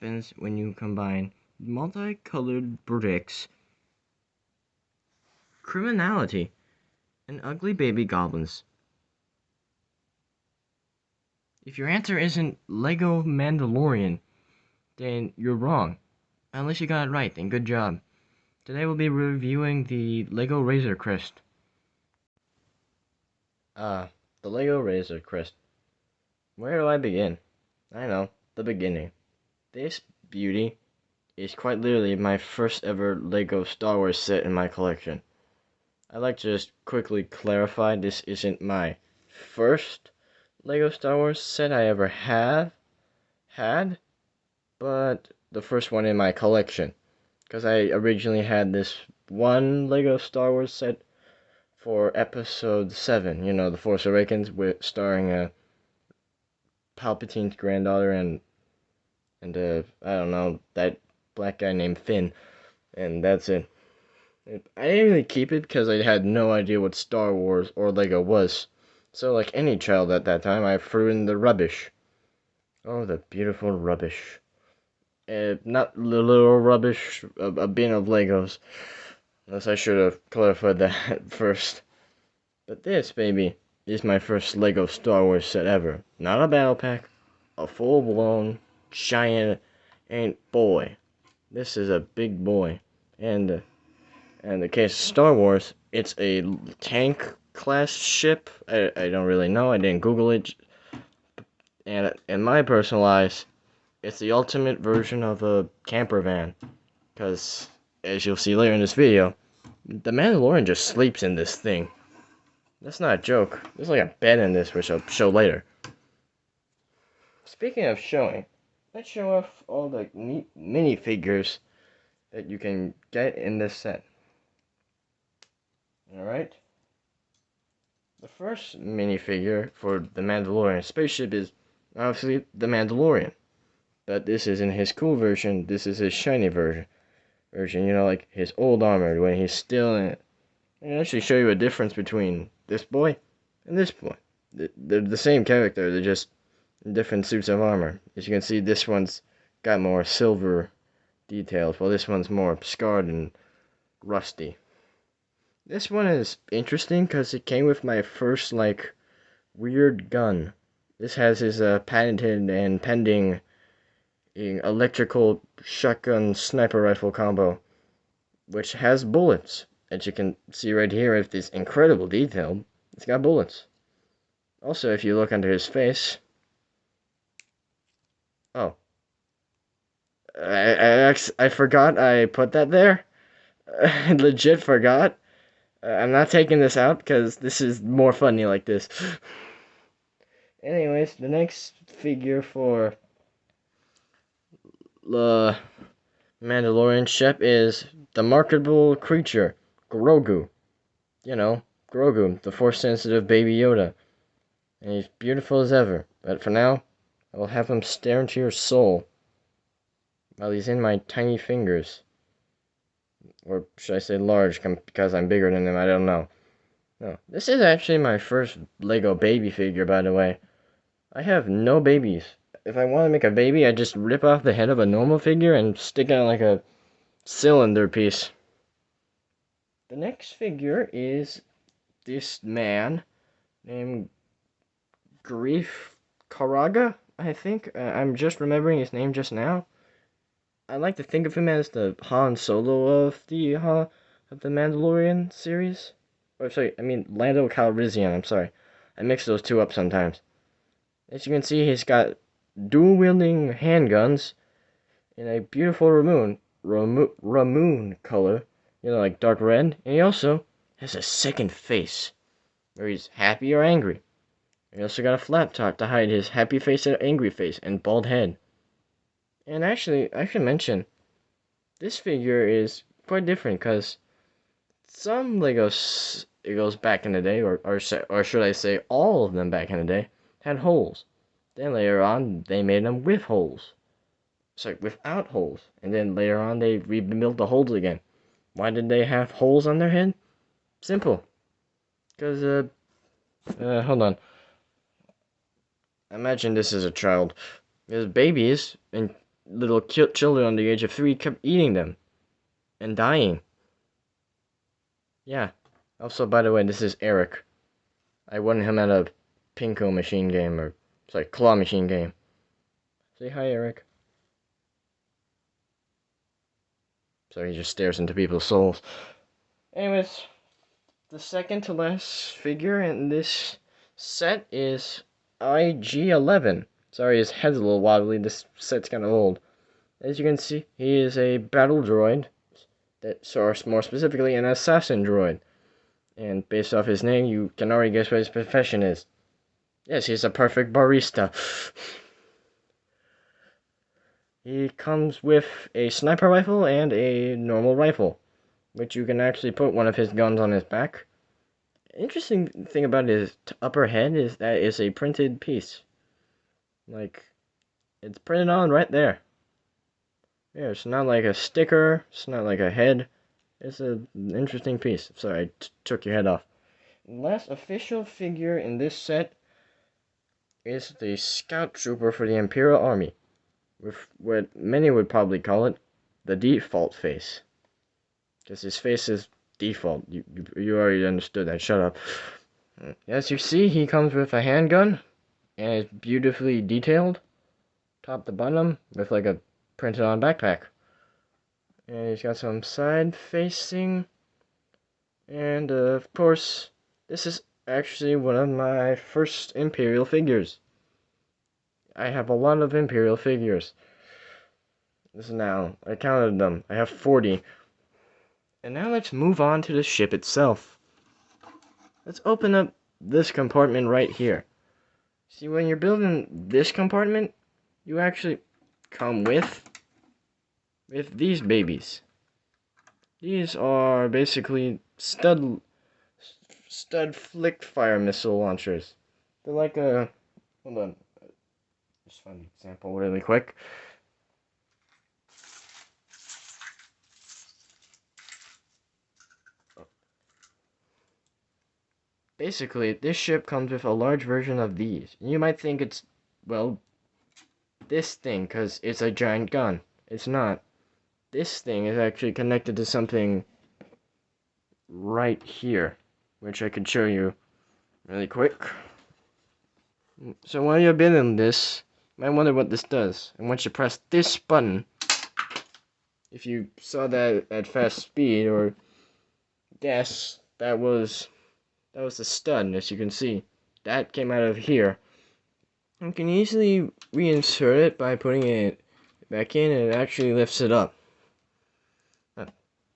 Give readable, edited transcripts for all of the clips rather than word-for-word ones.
happens when you combine multicolored bricks, criminality, and ugly baby goblins. If your answer isn't Lego Mandalorian, then you're wrong. Unless you got it right, then good job. Today we'll be reviewing the Lego Razor Crest. The Lego Razor Crest. Where do I begin? I know, the beginning. This beauty is quite literally my first ever Lego Star Wars set in my collection. I'd like to just quickly clarify this isn't my first Lego Star Wars set I ever had, but the first one in my collection. Because I originally had this one Lego Star Wars set for Episode 7, The Force Awakens, starring Palpatine's granddaughter and I don't know, that black guy named Finn, and that's it. I didn't really keep it because I had no idea what Star Wars or Lego was. So, like any child at that time, I threw in the rubbish. Oh, the beautiful rubbish. Not little rubbish, a bin of Legos. Unless I should have clarified that first. But this, baby, is my first Lego Star Wars set ever. Not a battle pack, a full-blown, giant, and boy. This is a big boy. And in the case of Star Wars, it's a tank class ship. I don't really know. I didn't Google it. And in my personal eyes, it's the ultimate version of a camper van. Because, as you'll see later in this video, the Mandalorian just sleeps in this thing. That's not a joke. There's like a bed in this, which I'll show later. Speaking of showing, let's show off all the neat minifigures that you can get in this set. Alright? The first minifigure for the Mandalorian spaceship is obviously the Mandalorian. But this isn't his cool version, this is his shiny version, like his old armor when he's still in it. I can actually show you a difference between this boy and this boy. They're the same character, they're just in different suits of armor. As you can see, this one's got more silver details, while this one's more scarred and rusty. This one is interesting because it came with my first, weird gun. This has his patented and pending electrical shotgun sniper rifle combo, which has bullets. As you can see right here, with this incredible detail, it's got bullets. Also, if you look under his face, oh, I forgot I put that there. I legit forgot. I'm not taking this out because this is more funny like this. Anyways, the next figure for the Mandalorian ship is the marketable creature, Grogu. Grogu, the Force-sensitive Baby Yoda. And he's beautiful as ever. But for now, I will have him stare into your soul while he's in my tiny fingers. Or should I say large, because I'm bigger than him, I don't know. No, this is actually my first Lego baby figure, by the way. I have no babies. If I want to make a baby, I just rip off the head of a normal figure and stick it on like a cylinder piece. The next figure is this man named Grief Karaga, I think. I'm just remembering his name just now. I like to think of him as the Han Solo of the Mandalorian series. Or sorry, I mean Lando Calrissian. I'm sorry, I mix those two up sometimes. As you can see, he's got dual-wielding handguns in a beautiful Ramoon color, like dark red. And he also has a second face, where he's happy or angry. He also got a flat top to hide his happy face and angry face and bald head. And actually, I should mention, this figure is quite different because some Legos back in the day, or should I say all of them back in the day, had holes. Then later on, they made them with holes. Sorry, without holes. And then later on, they rebuilt the holes again. Why did they have holes on their head? Simple. Because, hold on. Imagine this is a child. Because babies, and little children under the age of 3 kept eating them and dying. Yeah. Also, by the way, this is Eric. I won him at a Pinko machine game, or sorry, claw machine game. Say hi, Eric. So he just stares into people's souls. Anyways, the second to last figure in this set is IG-11. Sorry, his head's a little wobbly. This set's kind of old. As you can see, he is a battle droid. Or more specifically, an assassin droid. And based off his name, you can already guess what his profession is. Yes, he's a perfect barista. He comes with a sniper rifle and a normal rifle, which you can actually put one of his guns on his back. Interesting thing about his upper head is that it's a printed piece. Like, it's printed on right there. Yeah, it's not like a sticker, it's not like a head. It's an interesting piece. Sorry, I took your head off. Last official figure in this set is the Scout Trooper for the Imperial Army, with what many would probably call it the default face. Because his face is default. You already understood that. Shut up. As you see, he comes with a handgun, and it's beautifully detailed, top to bottom, with like a printed on backpack. And he's got some side facing, and of course, this is actually one of my first Imperial figures. I have a lot of Imperial figures. This is now, I counted them. I have 40. And now let's move on to the ship itself. Let's open up this compartment right here. See, when you're building this compartment, you actually come with these babies. These are basically stud flick fire missile launchers. They're like a, hold on, just find an example really quick. Basically, this ship comes with a large version of these. You might think it's, well, this thing, because it's a giant gun. It's not. This thing is actually connected to something right here, which I could show you really quick. So while you're building this, you might wonder what this does. And once you press this button, if you saw that at fast speed, or guess, that was the stud, as you can see. That came out of here. You can easily reinsert it by putting it back in, and it actually lifts it up.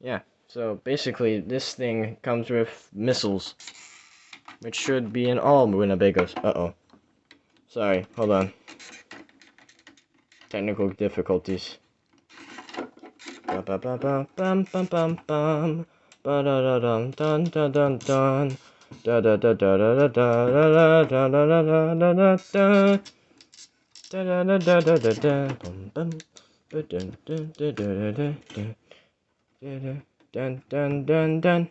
Yeah, so basically this thing comes with missiles, which should be in all Winnebagos. Uh-oh. Sorry, hold on. Technical difficulties. Ba-ba-ba-ba-bum-bum-bum-bum. Ba-da-da-dum-dun-dun-dun-dun. Da-da-da-da-da-da-da-da-da-da-da-da-da. Da-da-da-da-da-da-da-bum-bum. Ba-dun-dun-dun-dun-dun-dun. Dun-dun-dun-dun.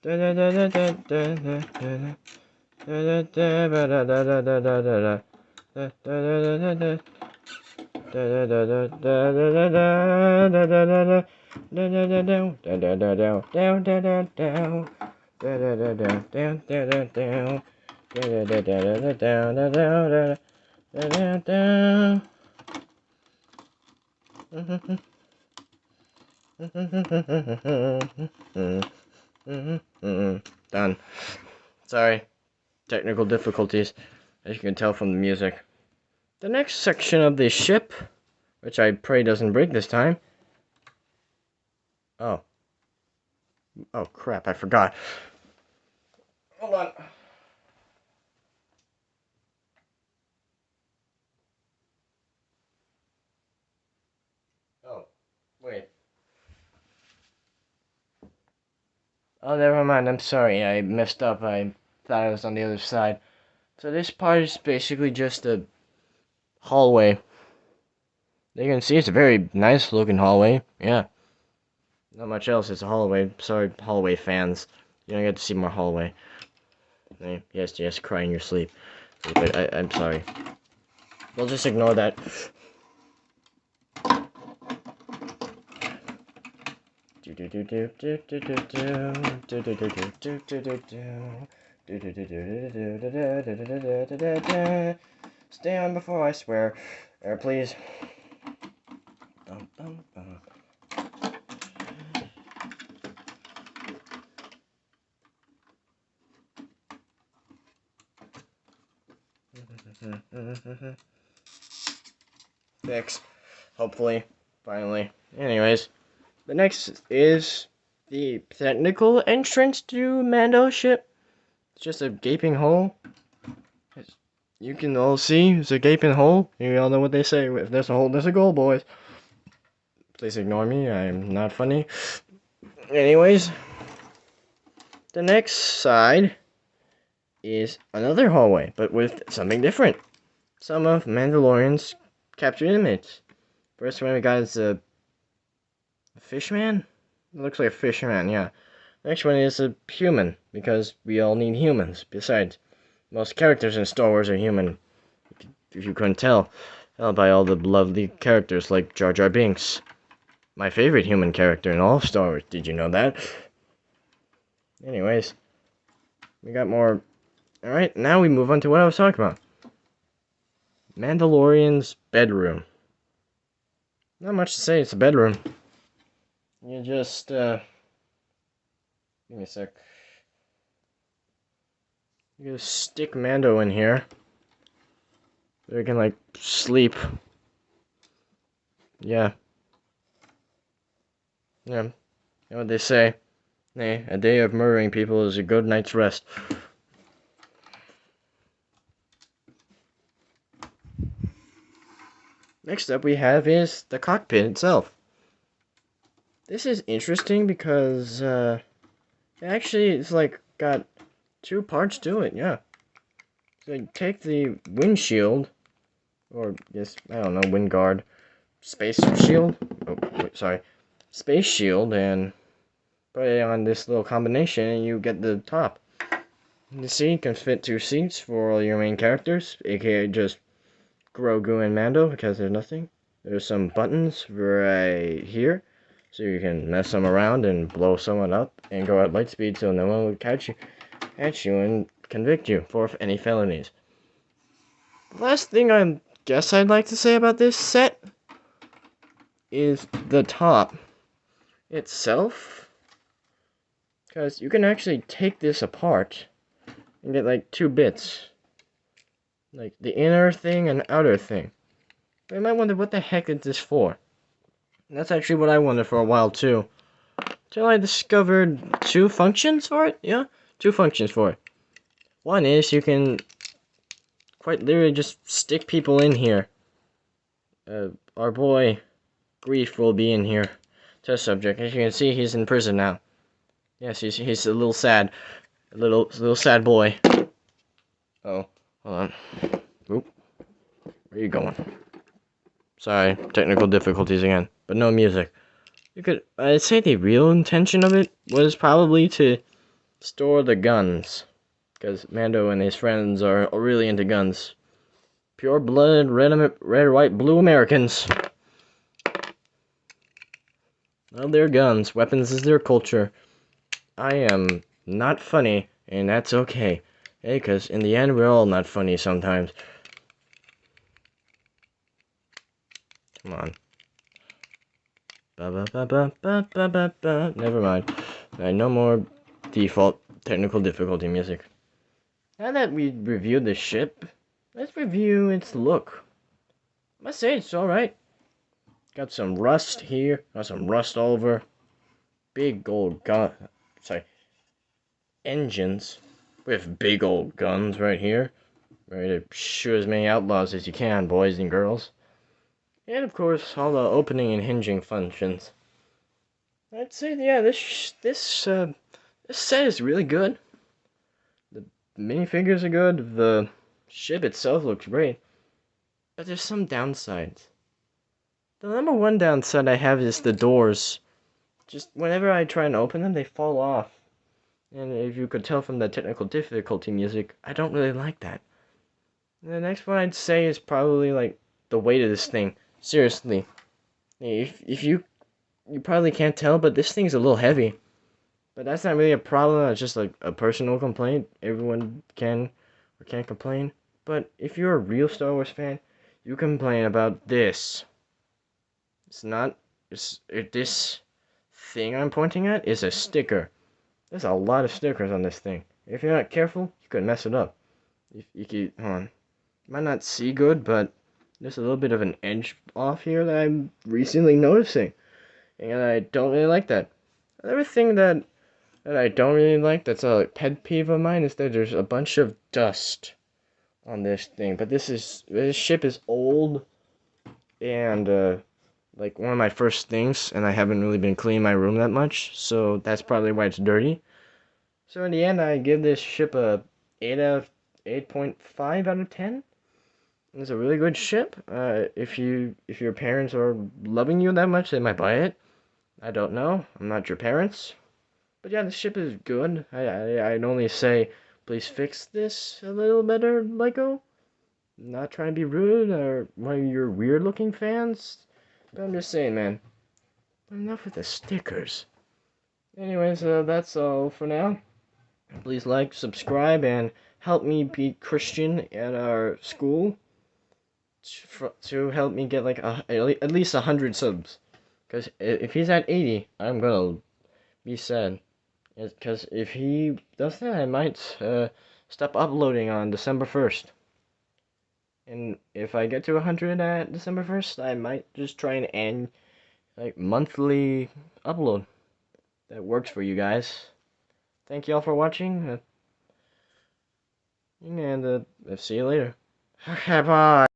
Da-da-da-da-da-da-da-da. Da-da-da-ba-da-da-da-da-da-da. Da-da-da-da-da. Da-da-da-da-da-da-da-da-da-da. Da-da-da-down, da-da-da-down, down-da-da-down. Da-da-da-down, down-da-da-down. Da-da-da-da-da-down, da-da-da-down. Done. Sorry. Technical difficulties, as you can tell from the music. The next section of the ship, which I pray doesn't break this time. Oh. Oh crap, I forgot. Hold on. Oh, wait. Oh, never mind, I'm sorry, I messed up. I thought I was on the other side. So this part is basically just a hallway. You can see it's a very nice looking hallway. Yeah. Not much else, it's a hallway. Sorry, hallway fans. You don't get to see more hallway. Yes, cry in your sleep. But I'm sorry. We'll just ignore that. Stay on before I swear. Air, please. Fixed. Hopefully. Finally. Anyways, the next is the technical entrance to Mando's ship. It's just a gaping hole. You can all see it's a gaping hole. You all know what they say. If there's a hole, there's a goal, boys. Please ignore me. I'm not funny. Anyways, the next side is another hallway, but with something different. Some of Mandalorian's captured inmates. First one we got is a fishman? It looks like a fishman, yeah. Next one is a human, because we all need humans. Besides, most characters in Star Wars are human. If you couldn't tell by all the lovely characters like Jar Jar Binks. My favorite human character in all of Star Wars. Did you know that? Anyways, we got more. Alright, now we move on to what I was talking about. Mandalorian's bedroom. Not much to say, it's a bedroom. You just, give me a sec. You just stick Mando in here. So he can, like, sleep. Yeah. Yeah. You know what they say? Hey, a day of murdering people is a good night's rest. Next up we have is the cockpit itself. This is interesting because, actually it's like got two parts to it, yeah. So you take the windshield, or yes, I don't know, wind guard, space shield, oh, wait, sorry, space shield, and put it on this little combination and you get the top. The seat can fit 2 seats for all your main characters, aka just Grogu and Mando, because there's nothing. There's some buttons right here, so you can mess them around and blow someone up and go at light speed so no one will catch you and convict you for any felonies. The last thing I guess I'd like to say about this set is the top itself, because you can actually take this apart and get like 2 bits. Like the inner thing and outer thing. But you might wonder what the heck is this for. And that's actually what I wondered for a while too. Till I discovered 2 functions for it. Yeah, 2 functions for it. One is you can quite literally just stick people in here. Our boy Grief will be in here. Test subject. As you can see, he's in prison now. Yes, he's a little sad. A little sad boy. Oh, hold on. Oop. Where are you going? Sorry, technical difficulties again. But no music. I'd say the real intention of it was probably to store the guns. Because Mando and his friends are really into guns. Pure-blooded, red, white, blue Americans. Well, they're guns. Weapons is their culture. I am not funny, and that's okay. Hey, because in the end, we're all not funny sometimes. Come on. Never mind. No more default technical difficulty music. Now that we reviewed the ship, let's review its look. I must say, it's alright. Got some rust here. Got some rust all over. Big old engines with big old guns right here. Ready to shoot as many outlaws as you can, boys and girls. And of course, all the opening and hinging functions. I'd say, yeah, this set is really good. The minifigures are good. The ship itself looks great. But there's some downsides. The number one downside I have is the doors. Just whenever I try and open them, they fall off. And if you could tell from the technical difficulty music, I don't really like that. And the next one I'd say is probably like the weight of this thing. Seriously, if you you probably can't tell, but this thing's a little heavy. But that's not really a problem. It's just like a personal complaint. Everyone can or can't complain. But if you're a real Star Wars fan, you complain about this. It's not. This thing I'm pointing at is a sticker. There's a lot of stickers on this thing. If you're not careful, you could mess it up. You could, hold on. You might not see good, but there's a little bit of an edge off here that I'm recently noticing. And I don't really like that. Another thing that I don't really like, that's a pet peeve of mine, is that there's a bunch of dust on this thing. But this ship is old, and like one of my first things, and I haven't really been cleaning my room that much, so that's probably why it's dirty. So in the end, I give this ship a 8.5 out of 10. It's a really good ship. If your parents are loving you that much, they might buy it. I don't know. I'm not your parents. But yeah, the ship is good. I'd only say, please fix this a little better, Lego. Not trying to be rude or one of your weird looking fans. But I'm just saying, man. Enough with the stickers. Anyways, that's all for now. Please like, subscribe, and help me beat Christian at our school to help me get like at least 100 subs. Because if he's at 80, I'm gonna be sad. Because if he does that, I might stop uploading on December 1st. And if I get to 100 at December 1st, I might just try and end like monthly upload. That works for you guys. Thank you all for watching. And see you later. Okay, bye.